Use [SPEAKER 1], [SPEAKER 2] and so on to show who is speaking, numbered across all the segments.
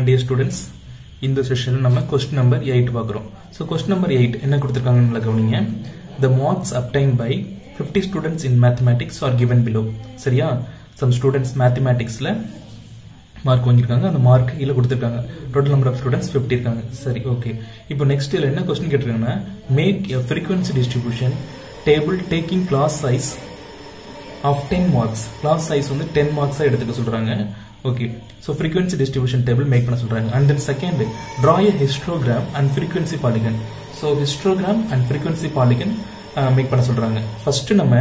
[SPEAKER 1] Dear students, in this session நம்ம question number 8 பார்க்கிறோம். So question number 8 என்ன கொடுத்திருக்காங்கன்னு கவனிங்க. The marks obtained by 50 students in mathematics are given below. சரியா? Some students mathematicsல mark வாங்கிருக்காங்க. அந்த மார்க் கீழ கொடுத்திருக்காங்க. Total number of students 50 இருக்காங்க. சரி, ஓகே. இப்போ next இதுல என்ன question கேட்டிருக்காங்கன்னா make a frequency distribution table taking class size of 10 marks. Class size வந்து 10 marks எடுத்துக்க சொல்றாங்க. Okay, so frequency distribution table make பண்ண சொல்றாங்க. And then second, draw a histogram and frequency polygon. So histogram and frequency polygon make பண்ண சொல்றாங்க. First நம்ம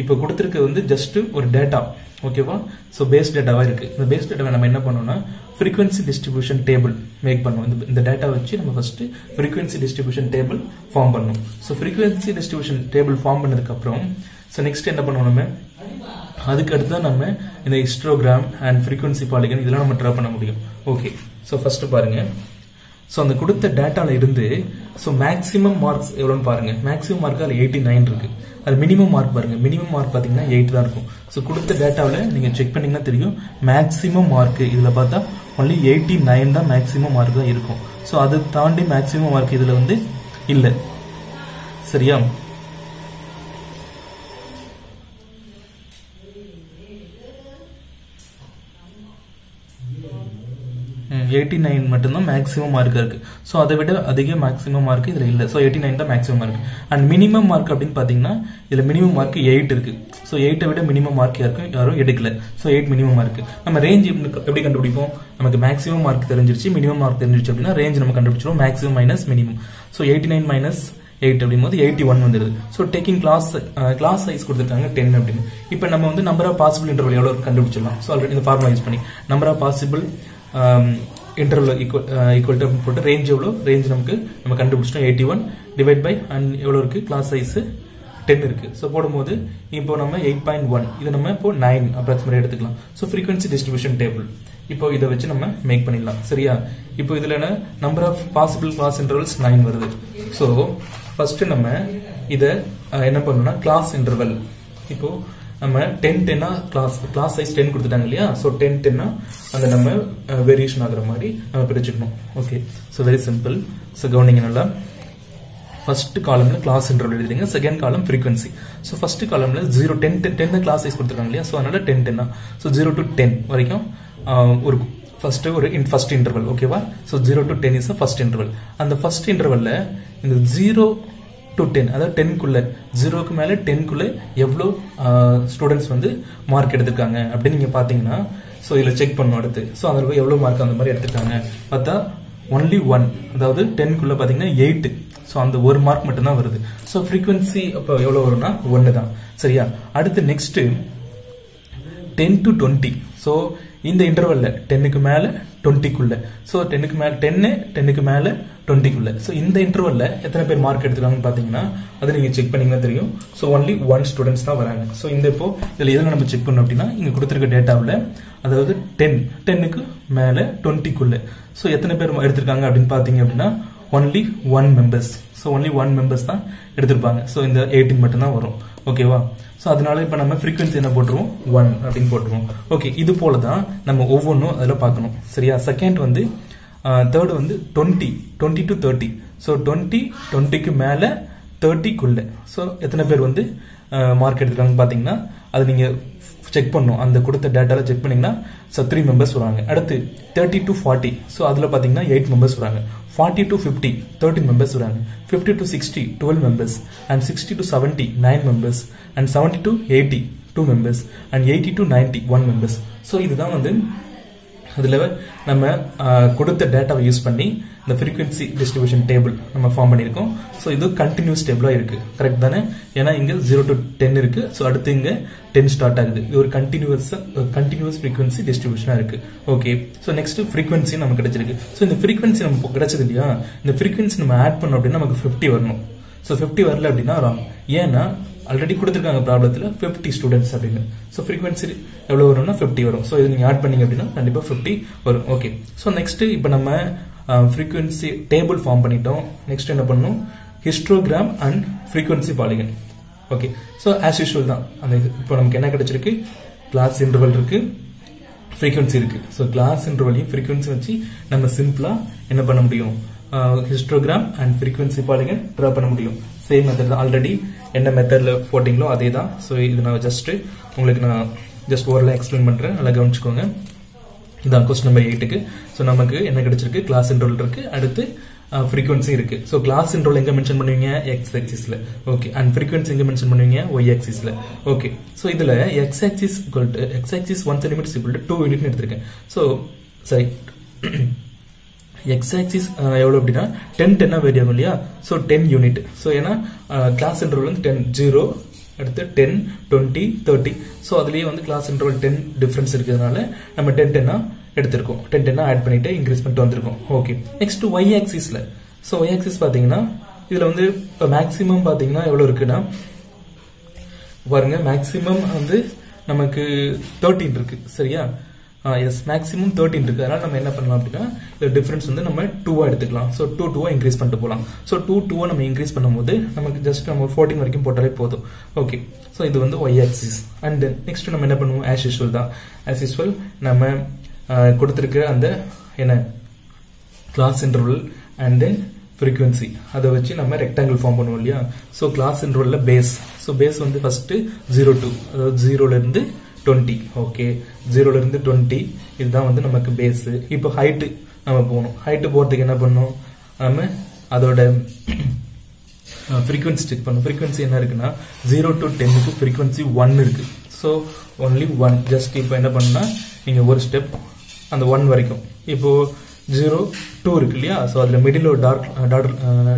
[SPEAKER 1] இப்போ கொடுத்திருக்க வந்து just ஒரு டேட்டா, ஓகேவா? So base டேட்டாவா இருக்கு. இந்த base டேட்டாவை நம்ம என்ன பண்ணனும்னா frequency distribution table make பண்ணுவோம். இந்த டேட்டா வச்சு நம்ம first frequency distribution table form பண்ணனும். So frequency distribution table form பண்ணதுக்கு அப்புறம் so next என்ன பண்ணுவோம் நம்ம அதுக்கு அடுத்து தான் நம்ம இந்த ஹிஸ்டோகிராம் அண்ட் frequency polygon இதெல்லாம் நம்ம டிரா பண்ண முடியும். ஓகே, சோ ஃபர்ஸ்ட் பாருங்க. சோ அந்த கொடுத்த டேட்டால இருந்து சோ மேக்ஸिमम மார்க்ஸ் எவ்வளவுன்னு பாருங்க. மேக்ஸिमम மார்க் 89 இருக்கு. அது மினிமம் மார்க் பாருங்க. மினிமம் மார்க் பாத்தீங்கன்னா 8 தான் இருக்கும். சோ கொடுத்த டேட்டால நீங்க செக் பண்ணீங்கன்னா தெரியும் மேக்ஸिमम மார்க் இதுல பார்த்தா only 89 தான் மேக்ஸिमम மார்க் தான் இருக்கும். சோ அது தாண்டி மேக்ஸिमम மார்க் இதுல வந்து இல்ல. சரியா? 89 மட்டும்தான் மேக்ஸिमम மார்க் இருக்கு. சோ அதை விட அதிக மேக்ஸिमम மார்க் இதுல இல்ல. சோ 89 தான் maximum mark. And minimum mark அப்படினு பாத்தீங்கன்னா இதுல மினிமம் மார்க் 8 இருக்கு. சோ 8 விட மினிமம் மார்க் யாரும் எடுக்கல. So 8 minimum mark. நம்ம ரேஞ்ச் எப்படி கண்டுபிடிப்போம்? நமக்கு மேக்ஸिमम மார்க் தெரிஞ்சிருச்சு, மினிமம் மார்க் தெரிஞ்சிருச்சு அப்படினா ரேஞ்ச் நம்ம கண்டுபிடிச்சிரோம். Maximum minus minimum. So 89 minus 8 அப்படிங்கும்போது 81 வந்துருது. சோ டேக்கிங் கிளாஸ் சைஸ் கொடுத்திருக்காங்க 10 அப்படினு. இப்போ நம்ம வந்து நம்பர் ஆஃப் பாசிபிள் இன்டர்வல் எவ்வளவு கண்டுபிடிச்சிடலாம். சோ ஆல்ரெடி இந்த ஃபார்முலா யூஸ் பண்ணி number of possible interval equal to போட்டு ரேஞ்ச் எவ்வளோ ரேஞ்ச் நம்ம கண்டுபிடிச்சிட்டோம் 81 டிவைட் பை அண்ட் எவ்வளோ இருக்கு கிளாஸ் சைஸ் 10 இருக்கு. ஸோ போடும்போது இப்போ நம்ம 8.1 இது நம்ம இப்போ 9 அப்ராக்சிமேட் எடுத்துக்கலாம். ஸோ ஃப்ரீக்வன்சி டிஸ்ட்ரிபியூஷன் டேபிள் இப்போ இதை வச்சு நம்ம மேக் பண்ணிடலாம். சரியா? இப்போ இதுல என்ன number of possible class intervals 9 வருது. ஸோ ஃபர்ஸ்ட் நம்ம இதை என்ன பண்ணணும்னா கிளாஸ் இன்டர்வல் இப்போ நம்ம 10 கிளாஸ் சைஸ் 10 கொடுத்துட்டாங்க இல்லையா? சோ 10 அந்த நம்ம வேரியேஷன் ஆகுற மாதிரி நம்ம பிரிச்சுக்கணும். Okay, so very simple. So கவனிங்க நல்லா. ஃபர்ஸ்ட் காலம்ல கிளாஸ் இன்டர்வல் எழுதுறீங்க, second column frequency. So first காலம்ல 0 10 கிளாஸ் சைஸ் கொடுத்துருக்காங்க இல்லையா? சோ அதனால 10 தான். சோ 0 to 10 வரைக்கும் ஒரு ஃபர்ஸ்ட் இன்டர்வல். ஓகேவா? So 0 to 10 is the first interval. அந்த ஃபர்ஸ்ட் இன்டர்வல்ல இந்த 0 to 10 அதாவது 10 குள்ள 0க்கு மேல 10 குள்ள எவ்வளவு ஸ்டூடண்ட்ஸ் வந்து மார்க் எடுத்திருக்காங்க அப்படின்னு நீங்க பாத்தீங்கன்னா சோ இதுல செக் பண்ணனும் அடுத்து. சோ அதுல எவ்வளவு மார்க் அந்த மாதிரி எடுத்திருக்காங்க பார்த்தா only 1, அதாவது 10 குள்ள பாத்தீங்கன்னா 8. சோ அந்த ஒரு மார்க் மட்டும் தான் வருது. சோ frequency அப்ப எவ்வளவு வரும்னா 1 தான். சரியா? அடுத்து நெக்ஸ்ட் 10 to 20. சோ இந்த இன்டர்வல்ல 10க்கு மேல 20 குள்ள சோ 10க்கு மேல 10க்கு மேல 20 குள்ள சோ இந்த இன்டர்வல்ல எத்தனை பேர் மார்க் எடுத்துக்காங்கன்னு பாத்தீங்கன்னா அது நீங்க செக் பண்ணீங்கன்னா தெரியும். சோ only 1 ஸ்டூடண்ட்ஸ் தான் வராங்க. சோ இந்த இப்போ இதுல எதுல நம்ம செக் பண்ணோம் அப்படின்னா இங்க கொடுத்திருக்க டேட்டாவுல அதாவது 10க்கு மேல 20 குள்ள சோ எத்தனை பேர் எடுத்திருக்காங்க அப்படின்னு பாத்தீங்க அப்படின்னா only 1 members. So only 1 members தான் எடுத்திருப்பாங்க. சோ இந்த 18 மட்டும் தான் வரும். ஓகேவா? சோ அதனால இப்ப நம்ம frequency என்ன போட்டுருவோம் 1 அப்படின்னு போட்டுருவோம். ஓகே, இது போல தான் நம்ம ஒவ்வொன்றும் அதுல பார்க்கணும். சரியா? செகண்ட் வந்து தேர்ட் வந்து 20 to 30. சோ 20க்கு மேல 30 குள்ள சோ எத்தனை பேர் வந்து மார்க் எடுத்துருக்காங்கன்னு பாத்தீங்கன்னா அது நீங்க செக் பண்ணும். அந்த கொடுத்த டேட்டால செக் பண்ணீங்கன்னா 3 மெம்பர்ஸ் வராங்க. அடுத்து 30 to 40 சோ அதுல பாத்தீங்கன்னா 8 மெம்பர்ஸ் வராங்க. 40 to 50 13 மெம்பர்ஸ் வராங்க. 50 to 60 12 members and 60 to 70 9 members and 70 to 80 2 members and 80 to 90 1 members. So இதுதான் வந்து அதுல நம்ம கொடுத்த டேட்டாவை யூஸ் பண்ணி இந்த frequency distribution table நம்ம ஃபார்ம் பண்ணிருக்கோம். சோ இது கண்டினியூஸ் டேபிளா இருக்கு. கரெக்ட் தானே? ஏன்னா இங்க 0 to 10 இருக்கு. சோ அடுத்து இங்க 10 ஸ்டார்ட் ஆகுது. இது ஒரு கண்டினியூஸ் frequency distribution இருக்கு. ஓகே, சோ நெக்ஸ்ட் frequency நமக்கு கிடைச்சிருக்கு. சோ இந்த frequency நமக்கு கிடைச்சது இல்லையா? இந்த frequency நம்ம ஆட் பண்ணோம் அப்படின்னா நமக்கு 50 வரணும். சோ 50 வரல அப்படின்னா ராங். ஏன்னா ஆல்ரெடி கொடுத்திருக்காங்க ப்ராப்ளத்துல 50 ஸ்டூடண்ட்ஸ் அப்படின்னு. சோ frequency எவ்வளவு வரும்னா 50 வரும். சோ இது நீங்க ஆட் பண்ணீங்க அப்படின்னா கண்டிப்பா 50 வரும். ஓகே, சோ நெக்ஸ்ட் இப்போ நம்ம frequency table ஃபார்ம் பண்ணிட்டோம். நெக்ஸ்ட் என்ன பண்ணனும்? histogram and frequency polygon. Okay, so as usual தான். அந்த இப்போ நமக்கு என்ன கிடைச்சிருக்கு? கிளாஸ் இன்டர்வல் இருக்கு, frequency இருக்கு. ஸோ கிளாஸ் இன்டர்வலையும் frequency வச்சு நம்ம சிம்பிளா என்ன பண்ண முடியும், histogram and frequency polygon draw பண்ண முடியும். சேம் மெத்தட் தான், ஆல்ரெடி என்ன மெத்தட்ல போட்டிங்களோ அதே தான். ஸோ இது நான் உங்களுக்கு நான் ஜஸ்ட் ஓரளவு எக்ஸ்பிளைன் பண்றேன், நல்லா கவனிச்சுக்கோங்க. இதான் கொஸ்டின் நம்பர் 8க்கு. ஸோ நமக்கு என்ன கிடைச்சிருக்கு, கிளாஸ் இன்டர்வல் இருக்கு, அடுத்து frequency இருக்கு. ஸோ கிளாஸ் இன்டர்வல் எங்க மென்ஷன் பண்ணுவீங்க, எக்ஸ் ஆக்சிஸ்ல. ஓகே. அண்ட் frequency எங்க மென்ஷன் பண்ணுவீங்க, ஒய் ஆக்சிஸ்ல. ஓகே. ஸோ இதுல X axis X axis 1 centimetre equal to 2 unit எடுத்திருக்கேன். ஸோ சரி, எக்ஸ் ஆக்சிஸ் எவ்வளவு அப்படின்னா 10 வேரி ஆகும் இல்லையா. So 10 unit. ஸோ ஏன்னா கிளாஸ் இன்டர்வல் வந்து 10 0 அடுத்து 10 20 30. ஸோ அதுலயே வந்து கிளாஸ் இன்டர்வல் 10 டிஃபரன்ஸ் இருக்கிறதுனால நம்ம 10 எடுத்திருக்கோம். 10 ஆட் பண்ணிட்டு இன்க்ரீஸ் பண்ணிட்டு வந்திருக்கோம். ஓகே. நெக்ஸ்ட் ஒய் ஆக்சிஸ்ல. ஸோ ஒய் ஆக்சிஸ் பாத்தீங்கன்னா இதுல வந்து இப்போ மேக்ஸிமம் பாத்தீங்கன்னா எவ்வளவு இருக்குன்னா பாருங்க, மேக்ஸிமம் வந்து நமக்கு 13 இருக்கு. சரியா? எஸ், மேக்ஸிமம் 13 இருக்கு. அதனால நம்ம என்ன பண்ணலாம் அப்படின்னா இந்த டிஃபரன்ஸ் வந்து நம்ம 2 எடுத்துக்கலாம். ஸோ 2 இன்க்ரீஸ் பண்ணிட்டு போகலாம். ஸோ 2 நம்ம இன்க்ரீஸ் பண்ணும்போது நமக்கு ஜஸ்ட் நம்ம 14 வரைக்கும் போட்டாலே போதும். ஓகே. ஸோ இது வந்து Y axis. And then next நம்ம என்ன பண்ணுவோம், ஆஸ் யூஸ்வல் தான். ஆஸ் யூஸ்வல் நம்ம கொடுத்திருக்க அந்த என்ன class interval and then frequency அதை வச்சு நம்ம ரெக்டாங்கிள் ஃபார்ம் பண்ணுவோம் இல்லையா. ஸோ கிளாஸ் இன்டர்வல்ல பேஸ். ஸோ பேஸ் வந்து ஃபர்ஸ்ட் 0 to, அதாவது 0ல இருந்து 20. ஓகே. 0ல இருந்து 20 இதுதான் வந்து நமக்கு பேஸ். இப்போ ஹைட் நம்ம போகணும். ஹைட் போறதுக்கு என்ன பண்ணணும், நம்ம அதோட frequency செக் பண்ணணும். frequency என்ன இருக்குன்னா 0 to 10க்கு frequency 1 இருக்கு. So only 1. ஜஸ்ட் இப்போ என்ன பண்ணா நீங்க ஒரு ஸ்டெப் அந்த 1 வரைக்கும். இப்போ 0 2 இருக்கு இல்லையா. ஸோ அதுல மிடில் ஒரு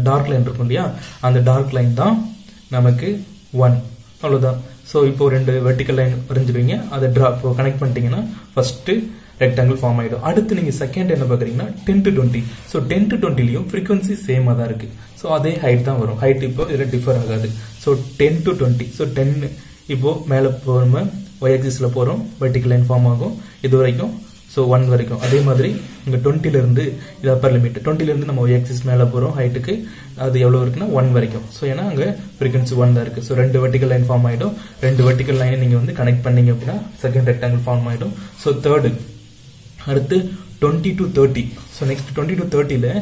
[SPEAKER 1] டார்க் லைன் இருக்கும் இல்லையா, அந்த டார்க் லைன் தான் நமக்கு 1. அவ்வளவுதான். ஸோ இப்போ 2 வெர்டிக்கல் லைன் வரைஞ்சிருவீங்க, அதை கனெக்ட் பண்ணிட்டீங்கன்னா ஃபர்ஸ்ட் ரெக்டாங்கிள் ஃபார்ம் ஆயிடும். அடுத்து நீங்க செகண்ட் என்ன பாக்குறீங்கன்னா 10 to 20. ஸோ 10 to 20லயும் frequency சேமா தான் இருக்கு. ஸோ அதே ஹைட் தான் வரும். ஹைட் இப்போ இதுல டிஃபர் ஆகாது. So 10 to 20. ஸோ 10 இப்போ மேல போறோம், ஒய் ஆக்சிஸ்ல போறோம், வெர்டிக்கல் லைன் ஃபார்ம் ஆகும் இது வரைக்கும். ஸோ 1 வரைக்கும். அதே மாதிரி இங்க 20ல இருந்து இது அப்பர் லிமிட். 20ல இருந்து நம்ம ஒய் ஆக்சிஸ் மேல போறோம் ஹைட்டுக்கு, அது எவ்வளவு இருக்குன்னா 1 வரைக்கும். ஸோ ஏன்னா அங்க frequency 1 தான் இருக்கு. ஸோ 2 வெர்டிக்கல் லைன் ஃபார்ம் ஆயிடும். 2 வெர்டிக்கல் லைன் நீங்க வந்து கனெக்ட் பண்ணீங்க அப்படின்னா செகண்ட் ரெக்டாங்கிள் ஃபார்ம் ஆயிடும். ஸோ தேர்டு அடுத்து 20 to 30. So next 20 to 30ல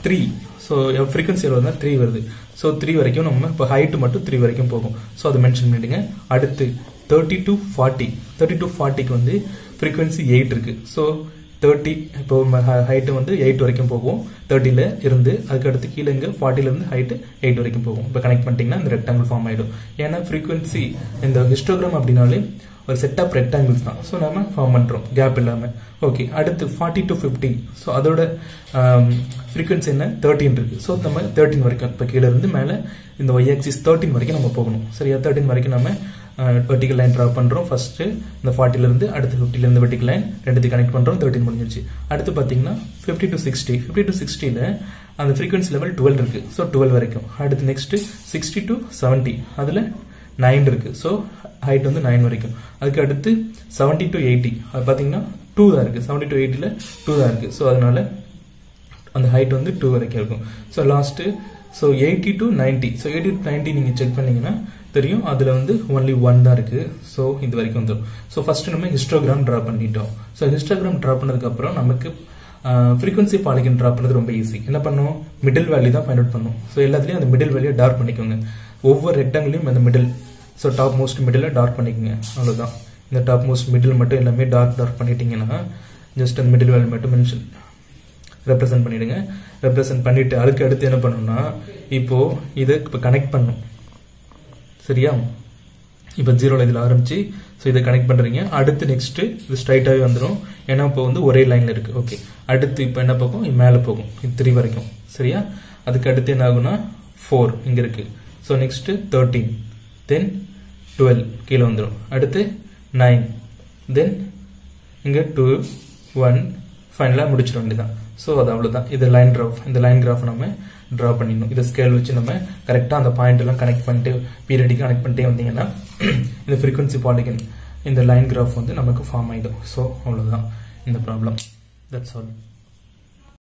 [SPEAKER 1] 3. So frequency எவ்வளவுனா 3 வருது. ஸோ 3 வரைக்கும் நம்ம இப்போ ஹைட் மட்டும் 3 வரைக்கும் போகும். ஸோ அதை மென்ஷன் பண்ணிடுங்க. அடுத்து 30 to 40. 30 to 40க்கு வந்து frequency 8 இருக்கு. ஸோ 30 இப்போ ஹைட் வந்து 8 வரைக்கும் போகும் 30ல இருந்து. அதுக்கு அடுத்து கீழே இங்க 40ல இருந்து ஹைட் 8 வரைக்கும் போகும். இப்போ கனெக்ட் பண்ணிட்டீங்கன்னா இந்த ரெக்டாங்கிள் ஃபார்ம் ஆயிடும். ஏன்னா frequency இந்த ஹிஸ்டோகிராம் அப்படின்னாலே ஒரு செட் ஆஃப் ரெக்டாங்கிள்ஸ் தான். ஸோ நம்ம ஃபார்ம் பண்றோம் கேப் இல்லாம. ஓகே. அடுத்து 40 to 50. ஸோ அதோட frequency என்ன 13 இருக்கு. ஸோ நம்ம 13 வரைக்கும் இப்போ கீழே இருந்து மேல இந்த ஒய் ஆக்சிஸ் 13 வரைக்கும் நம்ம போகணும். சரியா? 13 வரைக்கும் நம்ம வெர்டிக்கல் லைன் டிரா பண்றோம். ஃபர்ஸ்ட் இந்த 40ல இருந்து அடுத்து 50ல இருந்து வெர்டிக்கல் லைன் ரெண்டுத்தையும் கனெக்ட் பண்றோம். 13 முடிஞ்சிருச்சு. அடுத்து பாத்தீங்கன்னா 50 to 60. 50 to 60ல அந்த frequency லெவல் 12 இருக்கு. ஸோ 12 வரைக்கும். அடுத்து நெக்ஸ்ட் 60 to 70. அதுல 9 இருக்கு. ஸோ ஹைட் வந்து 9 வரைக்கும். அதுக்கு அடுத்து 70 to 80. அது பாத்தீங்கன்னா 2 தான் இருக்கு. 70 to 80ல 2 தான் இருக்கு. ஸோ அதனால அந்த ஹைட் வந்து 2 வரைக்கும் இருக்கும். So last 80 to 90. So 80 to 90 நீங்க செக் பண்ணீங்கன்னா தெரியும், அதுல வந்து ஒன்லி 1 தான் இருக்கு. ஸோ இது வரைக்கும் வந்துடும். ஸோ ஃபர்ஸ்ட் நம்ம ஹிஸ்டோகிராம் டிரா பண்ணிட்டோம். ஸோ ஹிஸ்டோகிராம் டிரா பண்ணதுக்கு அப்புறம் நமக்கு frequency பாலிகன் டிரா பண்ணது ரொம்ப ஈஸி. என்ன பண்ணுவோம், மிடில் வேல்யூ தான் ஃபைண்ட் அவுட் பண்ணுவோம். ஸோ எல்லாத்துலயும் அந்த மிடில் வேல்யூ டார்க் பண்ணிக்கோங்க. ஒவ்வொரு ரெக்டாங்கிலையும் அந்த middle, so top most middle dark பண்ணிக்கோங்க. அவ்வளவுதான். இந்த டாப் மோஸ்ட் மிடில் மட்டும் எல்லாமே டார்க் பண்ணிட்டீங்கன்னா ஜஸ்ட் அந்த மிடில் வேல்யூ மட்டும் மென்ஷன் ரெப்ரசென்ட் பண்ணிடுங்க. ரெப்ரசென்ட் பண்ணிட்டு அதுக்கு அடுத்து என்ன பண்ணணும்னா இப்போ இதை இப்போ கனெக்ட் பண்ணும். சரியா? இப்போ 0ல இதுல ஆரம்பிச்சு ஸோ இதை கனெக்ட் பண்றீங்க. அடுத்து நெக்ஸ்ட் இது ஸ்ட்ரைட்டாவே வந்துடும். ஏன்னா இப்போ வந்து ஒரே லைன்ல இருக்கு. ஓகே. அடுத்து இப்போ என்ன போகும், மேல போகும் 3 வரைக்கும். சரியா? அதுக்கு அடுத்து என்ன ஆகும்னா 4 இங்க இருக்கு. ஸோ நெக்ஸ்ட் 13, தென் 12 கீழே வந்துடும். அடுத்து 9, தென் இங்க 2, 1 ஃபைனலா முடிச்சிட வேண்டியதான். ஸோ அது அவ்வளவுதான். இது லைன் கிராஃப். இந்த லைன் கிராஃப் நம்ம டிரா பண்ணிடணும். இதை ஸ்கேல் வச்சு நம்ம கரெக்டா அந்த பாயிண்ட் எல்லாம் கனெக்ட் பண்ணிட்டு பீரியடிக் கனெக்ட் பண்ணிட்டே வந்தீங்கன்னா இந்த frequency பாலிகன் இந்த லைன் கிராஃப் வந்து நமக்கு ஃபார்ம் ஆயிடும். ஸோ அவ்வளவுதான் இந்த ப்ராப்ளம். That's all.